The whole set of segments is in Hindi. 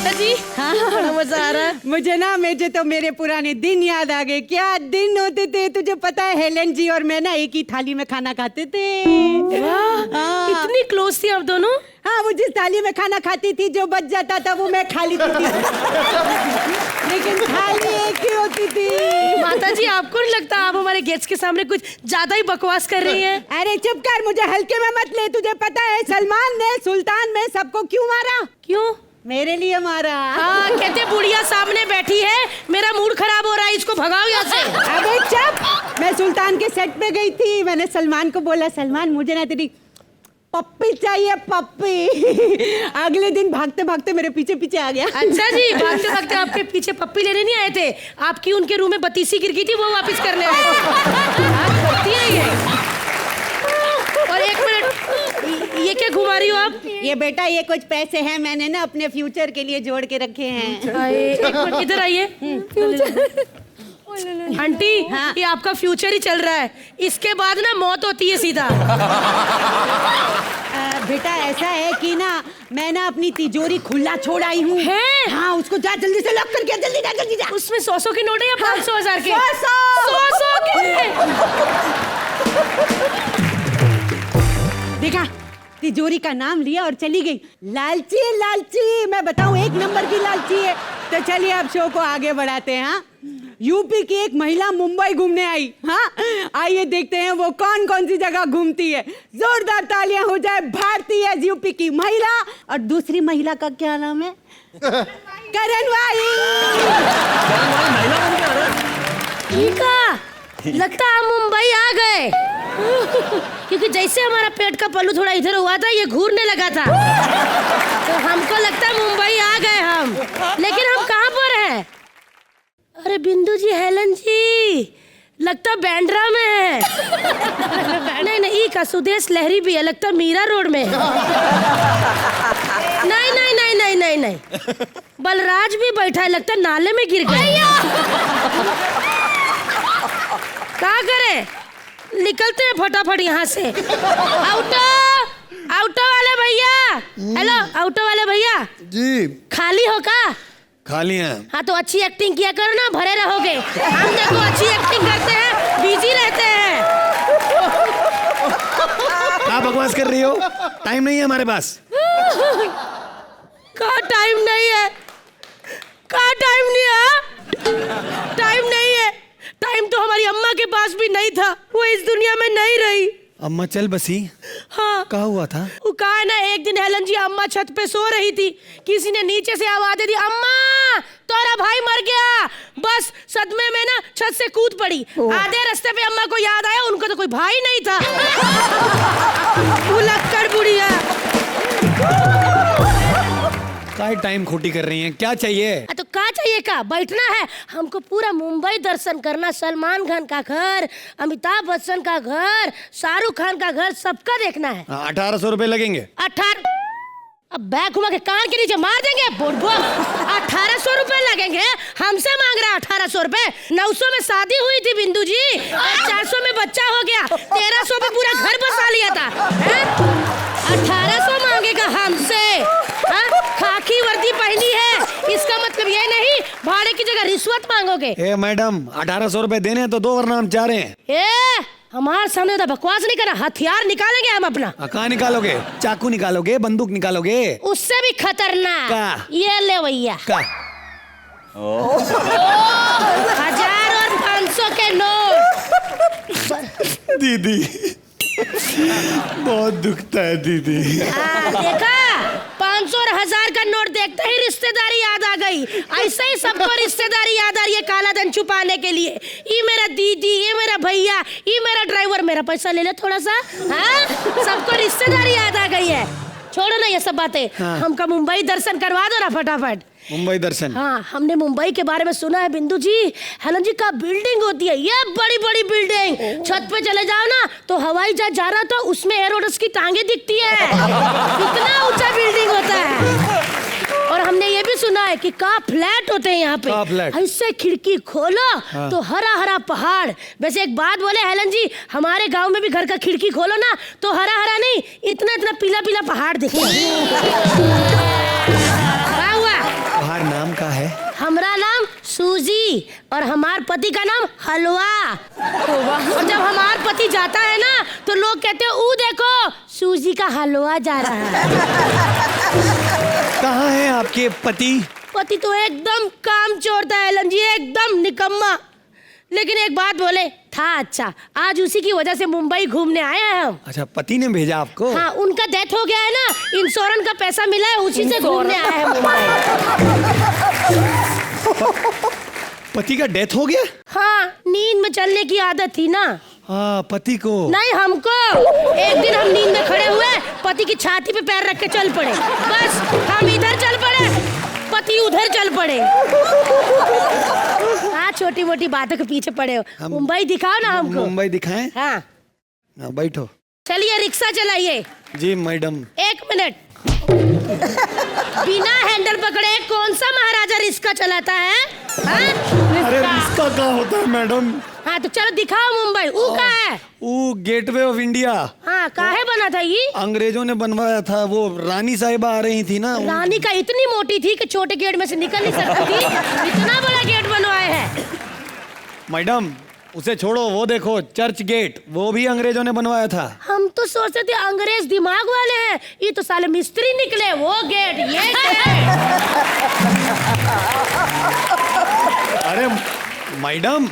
माता जी हाँ बड़ा मजा आ रहा है मुझे ना। मुझे तो मेरे पुराने दिन याद आ गए। क्या दिन होते थे। तुझे पता है हेलन जी और मैं ना एक ही थाली में खाना खाते थे। कितनी क्लोज थी आप दोनों। हाँ, वो जिस थाली में खाना खाती थी जो बच जाता था वो मैं खा लेती थी। लेकिन थाली एक ही होती थी। माता जी आपको नहीं लगता आप हमारे गेस्ट के सामने कुछ ज्यादा ही बकवास कर रही हैं? अरे चुप कर, मुझे हल्के में मत ले। तुझे पता है सलमान ने सुल्तान में सबको क्यों मारा? क्यों? मेरे लिए मारा। हाँ, कहते बुढ़िया सामने बैठी है, मेरा मूड खराब हो रहा है, इसको भगाओ यहाँ से। अबे चुप। मैं सुल्तान के सेट पे गई थी। मैंने सलमान को बोला, सलमान मुझे ना तेरी पप्पी चाहिए, पप्पी। अगले दिन भागते भागते मेरे पीछे पीछे आ गया। अच्छा जी, भागते भागते आपके पीछे पप्पी लेने नहीं आए थे, आपकी उनके रूम में बतीसी गिर गई थी, वो वापस करने आए थे। आप करती हैं ये। और एक मिनट, ये क्या घुमा रही हो आप? ये बेटा ये कुछ पैसे हैं, मैंने ना अपने फ्यूचर के लिए जोड़ के रखे हैं। एक मिनट इधर आइए। आंटी हाँ? ये आपका फ्यूचर ही चल रहा है, इसके बाद ना मौत होती है सीधा। बेटा ऐसा है कि ना मैं ना अपनी तिजोरी खुला छोड़ आई हूँ। हाँ, उसको जा जल्दी से लॉक करके, जल्दी जा जल्दी जा। उसमें 100 के नोट है या 500,000 के? 100 के। देखा, तिजोरी का नाम लिया और चली गई। लालची लालची, मैं बताऊं एक नंबर की लालची है। तो चलिए अब शो को आगे बढ़ाते हैं। हाँ, यूपी की एक महिला मुंबई घूमने आई। हाँ, आइए देखते हैं वो कौन कौन सी जगह घूमती है। जोरदार तालियां हो जाए। भारतीय यूपी की महिला। और दूसरी महिला का क्या नाम है? करणवाई। ठीक है, लगता है मुंबई आ गए। क्योंकि जैसे हमारा पेट का पल्लू थोड़ा इधर हुआ था, ये घूरने लगा था, तो हमको लगता है मुंबई आ गए हम। लेकिन हम कहाँ पर हैं? अरे बिंदु जी, हेलन जी, लगता बैंड्रा में है। नहीं नहीं, का सुदेश लहरी भी है, लगता मीरा रोड में। नहीं नहीं नहीं नहीं नहीं नहीं, बलराज भी बैठा है, लगता नाले में गिर गया। क्या करें, निकलते हैं फटाफट यहाँ से। ऑटो ऑटो वाले भैया, हेलो ऑटो वाले भैया जी, खाली हो का? खाली हैं। हाँ तो अच्छी एक्टिंग किया करो ना, भरे रहोगे। हम देखो अच्छी एक्टिंग करते हैं, बिजी रहते हैं। आप बकवास कर रही हो, टाइम नहीं है हमारे पास। का टाइम नहीं है? का टाइम नहीं है? टाइम नहीं है? टाइम तो हमारी अम्मा के पास भी नहीं था, वो इस दुनिया में नहीं रही। अम्मा चल बसी। हाँ, क्या हुआ था? वो कहा है ना, एक दिन हेलन जी अम्मा छत पे सो रही थी, किसी ने नीचे से आवाज दे दी, अम्मा तोरा भाई मर गया। बस सदमे में ना छत से कूद पड़ी। आधे रास्ते पे अम्मा को याद आया उनको तो कोई भाई नहीं था। भुलक्कड़ बुढ़िया। काय टाइम खोटी कर रही हैं, क्या चाहिए? तो क्या चाहिए का? बैठना है हमको, पूरा मुंबई दर्शन करना। सलमान खान का घर, अमिताभ बच्चन का घर, शाहरुख खान का घर, सबका देखना है। 1800 रुपए लगेंगे। 18? अब बैग घुमा के कान के नीचे मार देंगे। 1800 रुपए लगेंगे? हमसे मांग रहा है 1800 रुपए? 900 में शादी हुई थी बिंदु जी, 400 में बच्चा हो गया, 1300 में पूरा घर बसा लिया था। 1800 मांगेगा हमसे? खाकी वर्दी पहनी है, इसका मतलब ये नहीं भाड़े की जगह रिश्वत मांगोगे? ए मैडम, 1800 रुपए देने तो दो, वरना हम जा रहे हैं। हमारे सामने तो बकवास नहीं करना, हथियार निकालेंगे हम अपना। कहाँ निकालोगे? चाकू निकालोगे, बंदूक निकालोगे? उससे भी खतरनाक। ये ले भैया, 1000 और 500 के नोट। दीदी बहुत दुखता है दीदी। देखा, 500 और 1000 का नोट देखते ही रिश्तेदारी याद आ गई। ऐसे ही सबको रिश्तेदारी याद आ रही है काला धन छुपाने के लिए। ये मेरा दीदी, ये मेरा भैया, ये मेरा ड्राइवर, मेरा पैसा ले ले थोड़ा सा। हाँ, सबको रिश्तेदारी याद आ गई है। छोड़ो ना ये सब बातें। हाँ। हमका मुंबई दर्शन करवा दो ना फटाफट। मुंबई दर्शन? हाँ, हमने मुंबई के बारे में सुना है बिंदु जी। हेलन जी का बिल्डिंग होती है, ये बड़ी बड़ी बिल्डिंग। छत पे चले जाओ ना तो हवाई जहाज जा रहा तो उसमें एरोडस की टांगे दिखती है। कितना ऊंचा बिल्डिंग होता है। और हमने ये भी सुना है कि का फ्लैट होते हैं यहाँ पे। ऐसे खिड़की खोलो तो हरा हरा पहाड़। वैसे एक बात बोले हेलन जी, हमारे गांव में भी घर का खिड़की खोलो ना तो हरा हरा नहीं, इतना इतना पीला पीला पहाड़ दिखे। क्या हुआ? हमारा नाम सूजी और हमार पति का नाम हलवा। और जब हमार पति जाता है ना तो लोग कहते हैं ऊ देखो सूजी का हलवा जा रहा है। कहाँ है आपके पति? पति तो एकदम कामचोर था हेलन जी, एकदम निकम्मा। लेकिन एक बात बोले था अच्छा, आज उसी की वजह से मुंबई घूमने आए हैं हम। अच्छा, पति ने भेजा आपको? हाँ, उनका डेथ हो गया है ना, इंश्योरेंस का पैसा मिला है, उसी से घूमने आए हैं मुंबई। पति का डेथ हो गया? हाँ, नींद में चलने की आदत थी ना। हाँ, पति को नहीं, हमको। एक दिन हम नींद में खड़े हुए, पति की छाती पे पैर रख के चल पड़े। बस हम इधर चल पड़े, पति उधर चल पड़े। हाँ, छोटी मोटी बातों के पीछे पड़े हो। मुंबई दिखाओ ना हमको। मुंबई दिखाएं? हाँ, बैठो। चलिए रिक्शा चलाइए। जी मैडम। 1 मिनट। बिना हैंडल पकड़े कौन सा महाराजा रिक्शा चलाता है? हाँ? अरे रिक्शा क्या होता है मैडम? हाँ, तो चलो दिखाओ मुंबई। ऊ कहाँ है? वो गेटवे ऑफ इंडिया। हाँ, काहे बना था ये? अंग्रेजों ने बनवाया था, वो रानी साहिबा आ रही थी ना। रानी का इतनी मोटी थी कि छोटे गेट में से निकल नहीं सकती थी, इतना बड़ा गेट बनवाए है। मैडम उसे छोड़ो, वो देखो चर्च गेट, वो भी अंग्रेजों ने बनवाया था। हम तो सोचते थे अंग्रेज दिमाग वाले हैं, ये तो साले मिस्त्री निकले। वो गेट, ये गेट। अरे मैडम,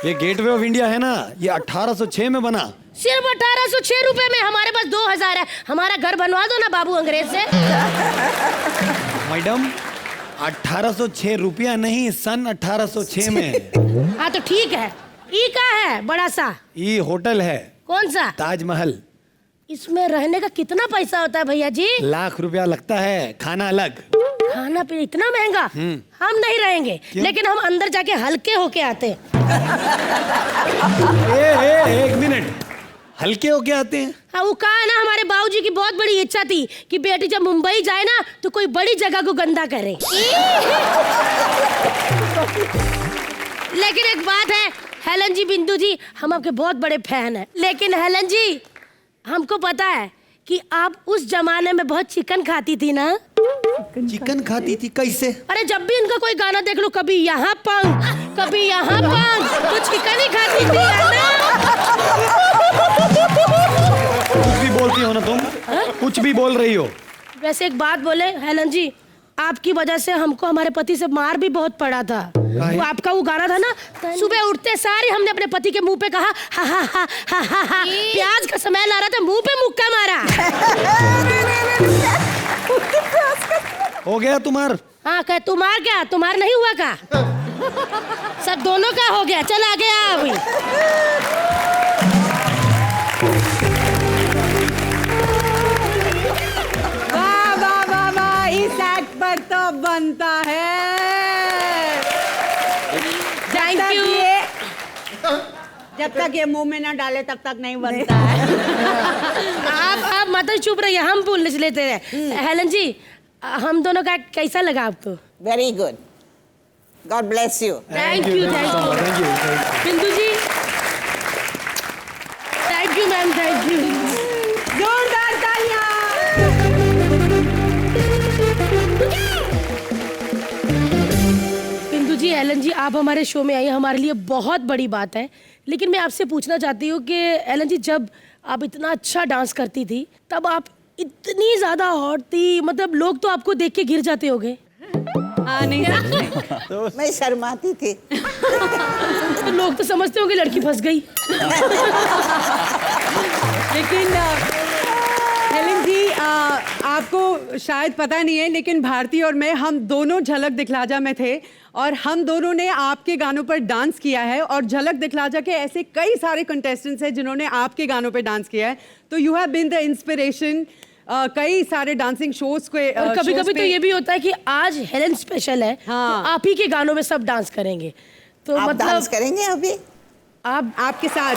ये गेटवे ऑफ इंडिया है ना, ये 1806 में बना। सिर्फ 1806 रुपए में? हमारे पास 2000 है। हमारा घर बनवा दो ना बाबू अंग्रेज से। मैडम 1806 रुपया नहीं, सन 1806 में। हाँ, तो ठीक है। ई का है बड़ा सा? ये होटल है। कौन सा? ताजमहल। इसमें रहने का कितना पैसा होता है भैया जी? लाख रुपया लगता है, खाना अलग। खाना पीना इतना महंगा? हम नहीं रहेंगे। लेकिन हम अंदर जाके हल्के होके आते हैं। एक मिनट, हल्के होके आते हैं? हाँ, वो कहा है ना, हमारे बाबूजी की बहुत बड़ी इच्छा थी कि बेटी जब मुंबई जाए ना तो कोई बड़ी जगह को गंदा करे। लेकिन एक बात है हेलन जी, बिंदु जी, हम आपके बहुत बड़े फैन हैं। लेकिन हेलन जी, हमको पता है कि आप उस जमाने में बहुत चिकन खाती थी ना। चिकन खाती थी? कैसे? अरे जब भी इनका कोई गाना देख लो, कभी यहाँ पंख, कभी यहाँ पंख, तो चिकन ही खाती थी ना। कुछ भी बोलती हो ना तुम। कुछ भी बोल रही हो। वैसे एक बात बोले हेलन जी, आपकी वजह से हमको हमारे पति से मार भी बहुत पड़ा था। वो आपका वो गाना था ना, सुबह उठते सारे हमने अपने पति के मुंह पे कहा हा हा हा हा हा हा। प्याज का स्मेल आ रहा था, मुंह पे मुक्का मारा। हो गया तुम्हार? हाँ, कह तुम्हार क्या? तुम्हार नहीं हुआ का? सब दोनों का हो गया। चल आगे आ अभी। वाह वाह वाह वाह, इस एक्ट पर तो बनता है। Thank you. जब तक ये मुंह में ना डाले तब तक नहीं बनता है। आप मत चुप रहिए, हम बोल लेते हैं। हेलन जी, हम दोनों का कैसा लगा आपको? Very good. God bless you. Thank you, thank you. Bindu ji, thank you ma'am, thank you. जोरदार तालियां। बिंदु जी, एलन जी, आप हमारे शो में आई, हमारे लिए बहुत बड़ी बात है। लेकिन मैं आपसे पूछना चाहती हूँ कि एलन जी, जब आप इतना अच्छा डांस करती थी तब आप इतनी ज्यादा हॉट थी, मतलब लोग तो आपको देख के गिर जाते होंगे। हाँ, नहीं सच में। मैं शर्माती थी। तो लोग तो समझते होंगे लड़की फंस गई। लेकिन हेलन जी, आपको शायद पता नहीं है, लेकिन भारती और मैं, हम दोनों झलक दिखलाजा में थे और हम दोनों ने आपके गानों पर डांस किया है। और झलक दिखलाजा के ऐसे कई सारे कंटेस्टेंट्स हैं जिन्होंने आपके गानों पर डांस किया है। तो you have been the inspiration कई सारे डांसिंग शोज के। और कभी-कभी तो ये भी होता है कि आज हेलन स्पेशल है, हाँ। तो आप ही के गानों में सब डांस करेंगे। तो आप मतलब डांस करेंगे अभी? आपके साथ।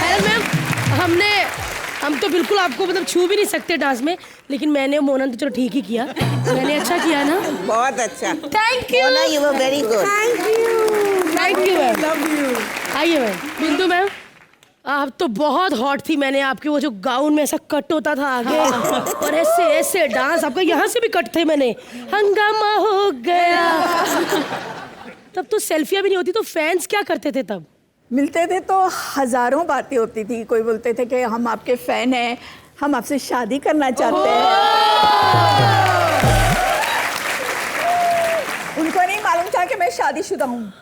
हेलन मैम, हम तो बिल्कुल आपको मतलब छू भी नहीं सकते डांस में, लेकिन मैंने मोनन तो चलो ठीक ही किया। मैंने अच्छा किया ना? बहुत अच्छा। Thank you. Mona, you were very good. Thank you ma'am. Love you. आइए मैम। बिंदु मैम, आप तो बहुत हॉट थी। मैंने आपके वो जो गाउन में ऐसा कट होता था आगे और ऐसे ऐसे डांस, आपका यहाँ से भी कट थे मैंने। हंगामा हो गया। तब तो सेल्फियां भी नहीं होती, तो फैंस क्या करते थे तब? मिलते थे तो हजारों बातें होती थी। कोई बोलते थे कि हम आपके फैन हैं, हम आपसे शादी करना चाहते हैं। उनको नहीं मालूम था कि मैं शादीशुदा हूँ।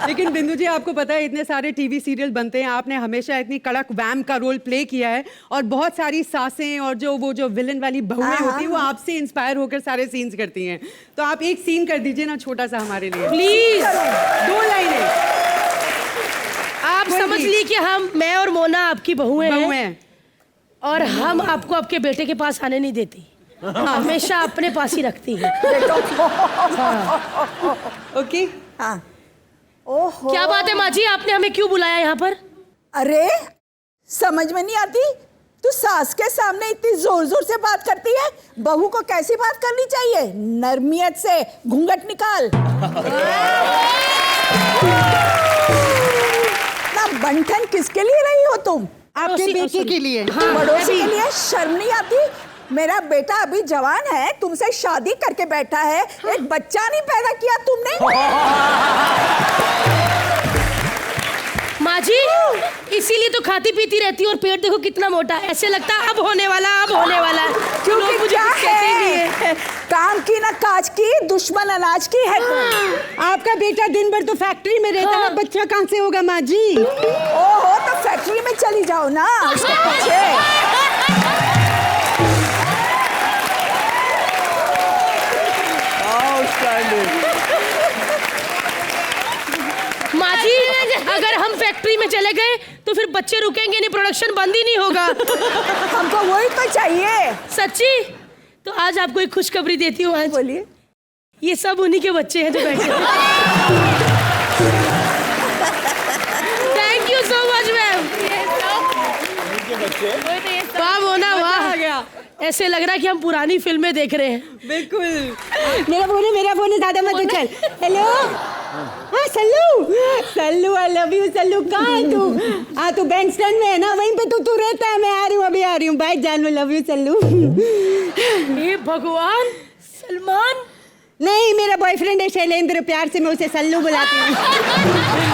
लेकिन बिंदु जी, आपको पता है इतने सारे टीवी सीरियल बनते हैं, आपने हमेशा इतनी कड़क वैम का रोल प्ले किया है और बहुत सारी सासें और जो विलन वाली बहुएं होती हैं वो आपसे इंस्पायर होकर सारे सीन्स करती हैं। तो आप एक सीन कर दीजिए ना छोटा सा हमारे लिए प्लीज। 2 लाइनें। आप समझ ली कि मैं और मोना आपकी बहुएं हैं और हम आपको आपके बेटे के पास आने नहीं देती। हमेशा अपने पास ही रखती है। ओके। हाँ। ओहो, क्या बात है माँ जी, आपने हमें क्यों बुलाया यहाँ पर? अरे समझ में नहीं आती, तू सास के सामने इतनी जोर जोर से बात करती है। बहू को कैसी बात करनी चाहिए? नरमियत से, घूंघट निकाल। ना बंठन किसके लिए रही हो तुम? आपके बेटे के लिए। हाँ, पड़ोसी के लिए शर्म नहीं आती? मेरा बेटा अभी जवान है, तुमसे शादी करके बैठा है, एक बच्चा नहीं पैदा किया तुमने। माँ जी, इसीलिए तो खाती पीती रहती है और पेट देखो कितना मोटा है। ऐसे लगता है अब होने वाला, अब होने वाला। क्योंकि लोग मुझे क्या कुछ कहते ही नहीं है, काम की ना काज की, दुश्मन अनाज की है। आपका बेटा दिन भर तो फैक्ट्री में रहता है, बच्चा कहाँ से होगा माँ जी? ओहो, तो फैक्ट्री में चली जाओ ना उसके पीछे। माँ जी, अगर हम फैक्ट्री में चले गए तो फिर बच्चे रुकेंगे नहीं, प्रोडक्शन बंद ही नहीं होगा। हमको वही तो चाहिए। सच्ची? तो आज आपको एक खुशखबरी देती हूँ। आज बोलिए। ये सब उन्हीं के बच्चे हैं जो बैठे हैं। Thank you so much ma'am. वाह मोना वाह, ऐसे लग रहा है कि हम पुरानी फिल्में देख रहे हैं। बिल्कुल। मेरा फोन है, ज्यादा मत उछल। हेलो। हाँ Sallu, I love you Sallu. कहाँ है तू? हाँ, तू बैंक स्टैंड में है ना, वहीं पे तू रहता है। मैं आ रही हूँ, अभी आ रही हूँ। बाय जानू, लव यू सल्लू। हे भगवान, सलमान? नहीं, मेरा बॉयफ्रेंड है शैलेंद्र, प्यार से मैं उसे सल्लू बुलाती हूँ।